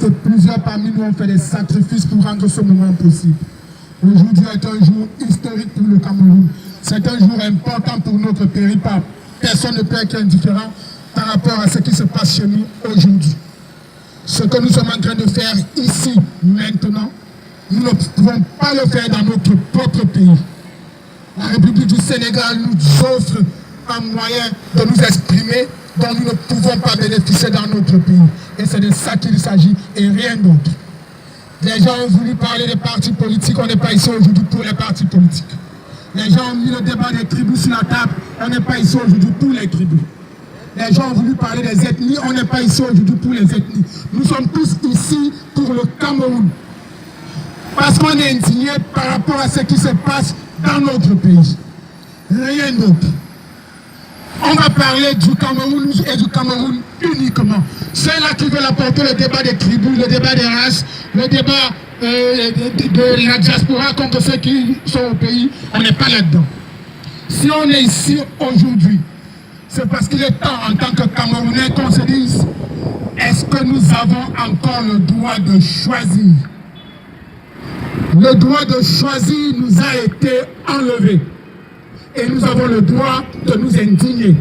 que plusieurs parmi nous ont fait des sacrifices pour rendre ce moment possible. Aujourd'hui est un jour historique pour le Cameroun. C'est un jour important pour notre pays. Personne ne peut être indifférent par rapport à ce qui se passe chez nous aujourd'hui. Ce que nous sommes en train de faire ici, maintenant, nous ne pouvons pas le faire dans notre propre pays. La République du Sénégal nous offre un moyen de nous exprimer dont nous ne pouvons pas bénéficier dans notre pays. Et c'est de ça qu'il s'agit et rien d'autre. Les gens ont voulu parler des partis politiques, on n'est pas ici aujourd'hui pour les partis politiques. Les gens ont mis le débat des tribus sur la table, on n'est pas ici aujourd'hui pour les tribus. Les gens ont voulu parler des ethnies, on n'est pas ici aujourd'hui pour les ethnies. Nous sommes tous ici pour le Cameroun. Parce qu'on est indigné par rapport à ce qui se passe dans notre pays. Rien d'autre. On va parler du Cameroun et du Cameroun uniquement. Ceux-là qui veulent apporter le débat des tribus, le débat des races, le débat de la diaspora contre ceux qui sont au pays, on n'est pas là-dedans. Si on est ici aujourd'hui, c'est parce qu'il est temps en tant que Camerounais qu'on se dise, est-ce que nous avons encore le droit de choisir? Le droit de choisir nous a été enlevé. Et nous avons le droit de nous indigner.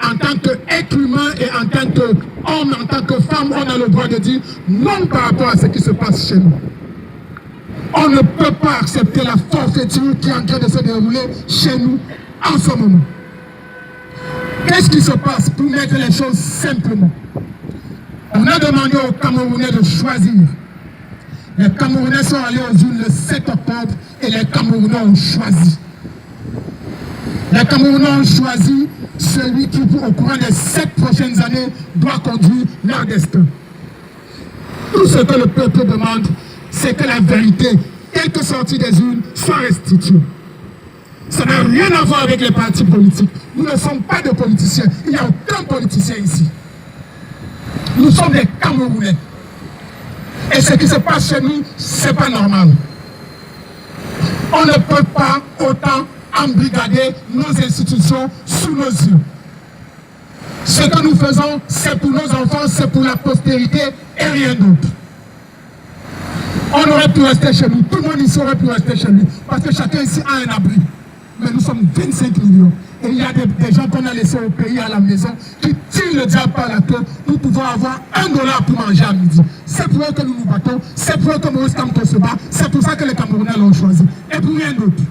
En tant qu'être humain et en tant qu'homme, en tant que femme, on a le droit de dire non par rapport à ce qui se passe chez nous. On ne peut pas accepter la forfaiture qui est en train de se dérouler chez nous en ce moment. Qu'est-ce qui se passe pour mettre les choses simplement? On a demandé aux Camerounais de choisir. Les Camerounais sont allés aux urnes le 7 octobre et les Camerounais ont choisi. Les Camerounais ont choisi celui qui, au courant des 7 prochaines années, doit conduire leur destin. Tout ce que le peuple demande, c'est que la vérité, telle que sortie des urnes, soit restituée. Ça n'a rien à voir avec les partis politiques. Nous ne sommes pas de politiciens. Il n'y a aucun politicien ici. Nous sommes des Camerounais. Et ce qui se passe chez nous, ce n'est pas normal. On ne peut pas autant embrigader nos institutions sous nos yeux. Ce que nous faisons, c'est pour nos enfants, c'est pour la postérité et rien d'autre. On aurait pu rester chez nous, tout le monde ici aurait pu rester chez lui, parce que chacun ici a un abri. Mais nous sommes 25 millions. Et il y a des gens qu'on a laissés au pays, à la maison, qui tirent le diable par la queue pour pouvoir avoir $1 pour manger à midi. C'est pour eux que nous nous battons, c'est pour eux que Maurice Kamto se bat, c'est pour ça que les Camerounais l'ont choisi. Et pour rien d'autre.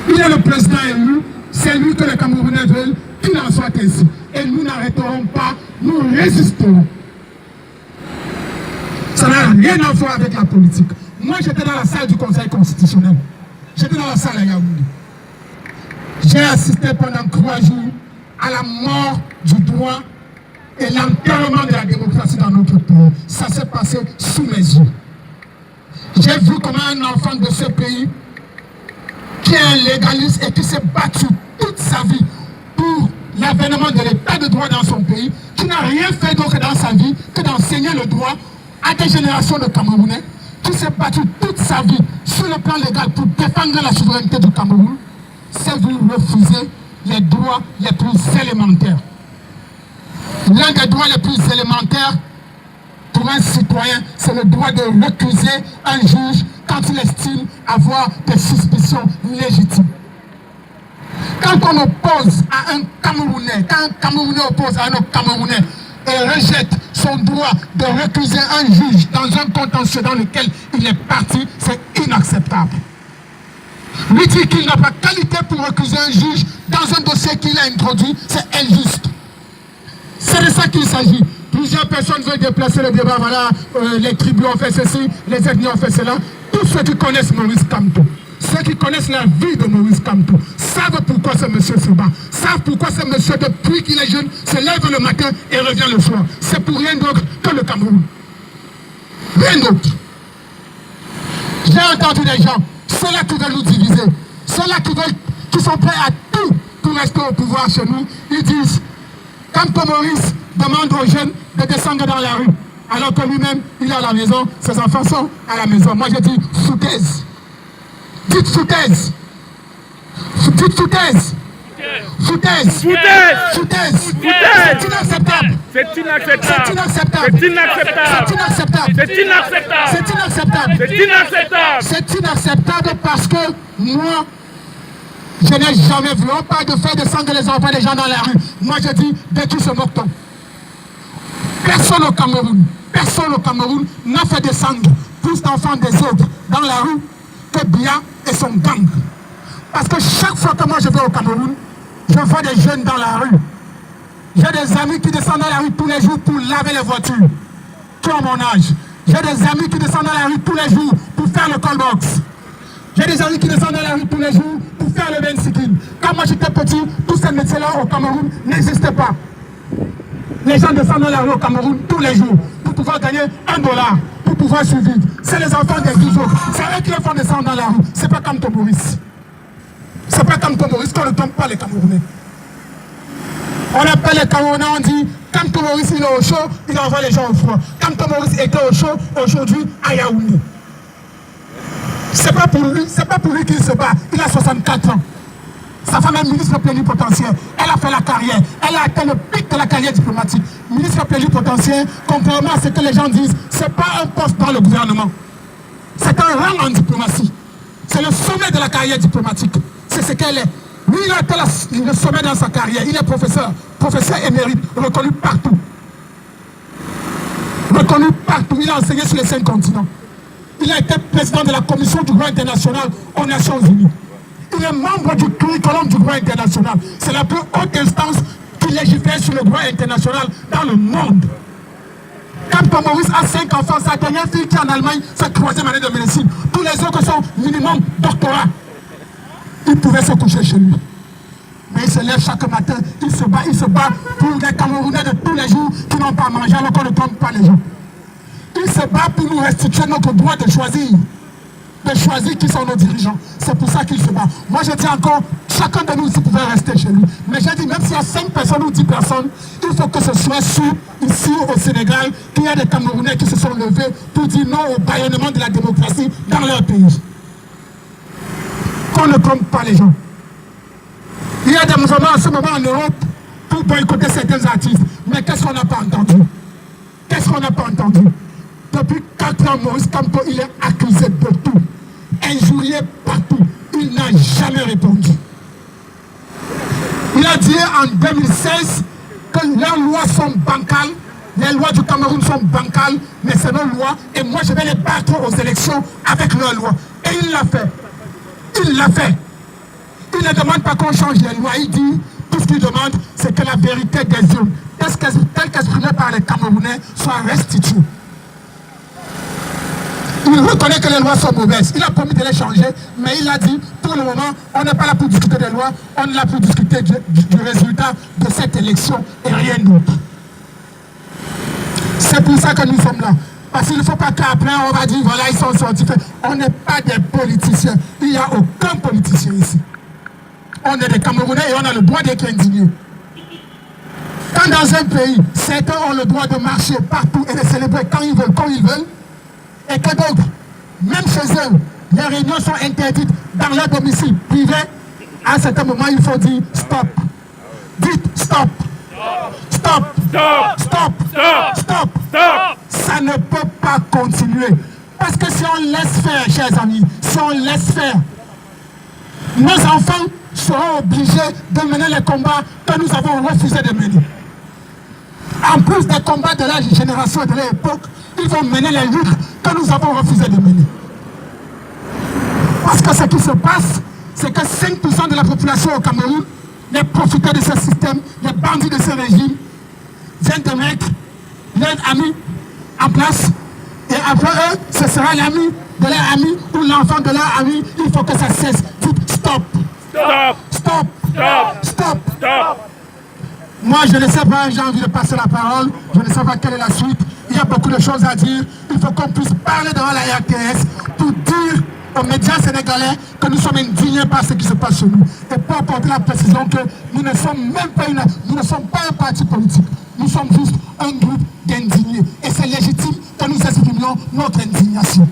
Il y a le président élu, c'est lui que les Camerounais veulent, qu'il en soit ainsi. Et nous n'arrêterons pas, nous résisterons. Ça n'a rien à voir avec la politique. Moi, j'étais dans la salle du Conseil constitutionnel. J'étais dans la salle à Yaoundé. J'ai assisté pendant 3 jours à la mort du droit et l'enterrement de la démocratie dans notre pays. Ça s'est passé sous mes yeux. J'ai vu comment un enfant de ce pays qui est un légaliste et qui s'est battu toute sa vie pour l'avènement de l'état de droit dans son pays, qui n'a rien fait d'autre dans sa vie que d'enseigner le droit à des générations de Camerounais, qui s'est battu toute sa vie sur le plan légal pour défendre la souveraineté du Cameroun, s'est vu refuser les droits les plus élémentaires. L'un des droits les plus élémentaires pour un citoyen, c'est le droit de récuser un juge quand il estime avoir des suspicions légitimes. Quand on oppose à un Camerounais, quand un Camerounais oppose à un autre Camerounais et rejette son droit de récuser un juge dans un contentieux dans lequel il est parti, c'est inacceptable. Lui dire qu'il n'a pas qualité pour récuser un juge dans un dossier qu'il a introduit, c'est injuste. C'est de ça qu'il s'agit. Plusieurs personnes veulent déplacer le débat, voilà, les tribus ont fait ceci, les ethnies ont fait cela. Tous ceux qui connaissent Maurice Kamto, ceux qui connaissent la vie de Maurice Kamto, savent pourquoi ce monsieur se bat, savent pourquoi ce monsieur, depuis qu'il est jeune, se lève le matin et revient le soir. C'est pour rien d'autre que le Cameroun. Rien d'autre. J'ai entendu des gens, ceux-là qui veulent nous diviser, ceux-là qui sont prêts à tout pour rester au pouvoir chez nous, ils disent, Kamto Maurice demande aux jeunes de descendre dans la rue, alors que lui-même, il est à la maison, ses enfants sont à la maison. Moi, je dis foutaise. Dites foutaise. Dites foutaise. Foutaise. C'est inacceptable. C'est inacceptable parce que moi, je n'ai jamais vu. On parle de faire descendre les enfants des gens dans la rue. Moi, je dis, de qui se moque-t-on? Personne au Cameroun n'a fait descendre plus d'enfants des autres dans la rue que Biya et son gang. Parce que chaque fois que moi je vais au Cameroun, je vois des jeunes dans la rue. J'ai des amis qui descendent dans la rue tous les jours pour laver les voitures, qui ont mon âge. J'ai des amis qui descendent dans la rue tous les jours pour faire le callbox. J'ai des amis qui descendent dans la rue tous les jours pour faire le bensikin. Quand moi j'étais petit, tous ces métiers-là au Cameroun n'existaient pas. Les gens descendent dans la rue au Cameroun tous les jours pour pouvoir gagner $1, pour pouvoir survivre. C'est les enfants des guizots. C'est eux qui les font descendre dans la rue. C'est pas comme Maurice. C'est pas comme Maurice qu'on ne tombe pas les Camerounais. On appelle les Camerounais, on dit, quand Maurice il est au chaud, il envoie les gens au froid. Quand Maurice était au chaud, aujourd'hui, à Yaoundé. C'est pas pour lui qu'il se bat. Il a 64 ans. Sa femme est ministre plénipotentiaire. Elle a fait la carrière. Elle a atteint le pic de la carrière diplomatique. Ministre plénipotentiaire, contrairement à ce que les gens disent, ce n'est pas un poste dans le gouvernement. C'est un rang en diplomatie. C'est le sommet de la carrière diplomatique. C'est ce qu'elle est. Lui, il a atteint le sommet dans sa carrière. Il est professeur émérite, reconnu partout. Reconnu partout. Il a enseigné sur les 5 continents. Il a été président de la commission du droit international aux Nations Unies. Il est membre du curriculum du droit international. C'est la plus haute instance qui légifère sur le droit international dans le monde. Quand Maurice a 5 enfants, sa dernière fille qui est en Allemagne, sa 3e année de médecine. Tous les autres sont minimum doctorat. Il pouvait se coucher chez lui. Mais il se lève chaque matin, il se bat pour les Camerounais de tous les jours qui n'ont pas mangé alors qu'on ne trompe pas les gens. Il se bat pour nous restituer notre droit de choisir qui sont nos dirigeants. C'est pour ça qu'il se bat. Moi je dis encore, chacun de nous ici pouvait rester chez lui. Mais j'ai dit, même s'il y a 5 personnes ou 10 personnes, il faut que ce soit sûr, ici au Sénégal, qu'il y a des Camerounais qui se sont levés pour dire non au bâillonnement de la démocratie dans leur pays. Qu'on ne trompe pas les gens. Il y a des mouvements en ce moment en Europe pour boycotter certains artistes. Mais qu'est-ce qu'on n'a pas entendu? Qu'est-ce qu'on n'a pas entendu? Depuis 4 ans, Maurice Kamto, il est accusé de tout. Injurié partout. Il n'a jamais répondu. Il a dit en 2016 que leurs lois sont bancales. Les lois du Cameroun sont bancales, mais c'est nos lois. Et moi, je vais les battre aux élections avec leurs lois. Et il l'a fait. Il l'a fait. Il ne demande pas qu'on change les lois. Il dit, tout ce qu'il demande, c'est que la vérité des urnes, telle qu'exprimée par les Camerounais, soit restituée. Il reconnaît que les lois sont mauvaises. Il a promis de les changer, mais il a dit, pour le moment, on n'est pas là pour discuter des lois, on est là pour discuter du résultat de cette élection et rien d'autre. C'est pour ça que nous sommes là. Parce qu'il ne faut pas qu'après on va dire, voilà, ils sont sortis. On n'est pas des politiciens. Il n'y a aucun politicien ici. On est des Camerounais et on a le droit d'être indignés. Quand dans un pays, certains ont le droit de marcher partout et de célébrer quand ils veulent, et que d'autres, même chez eux, les réunions sont interdites dans leur domicile privé, à un certain moment, il faut dire stop. Dites stop. Stop. Stop. Stop. Stop. Stop. Stop. Ça ne peut pas continuer. Parce que si on laisse faire, chers amis, si on laisse faire, nos enfants seront obligés de mener les combats que nous avons refusé de mener. En plus des combats de la génération et de l'époque, ils vont mener les luttes que nous avons refusé de mener. Parce que ce qui se passe, c'est que 5% de la population au Cameroun, les profiteurs de ce système, les bandits de ce régime, viennent de mettre leurs amis en place. Et après eux, ce sera l'ami de leur ami ou l'enfant de leur ami. Il faut que ça cesse. Dites stop. Stop. Stop. Stop. Stop. Stop. Moi, je ne sais pas, j'ai envie de passer la parole. Je ne sais pas quelle est la suite. Il y a beaucoup de choses à dire. Il faut qu'on puisse parler devant la RTS pour dire aux médias sénégalais que nous sommes indignés par ce qui se passe chez nous. Et pour apporter la précision que nous ne sommes même pas nous ne sommes pas un parti politique. Nous sommes juste un groupe d'indignés. Et c'est légitime que nous exprimions notre indignation.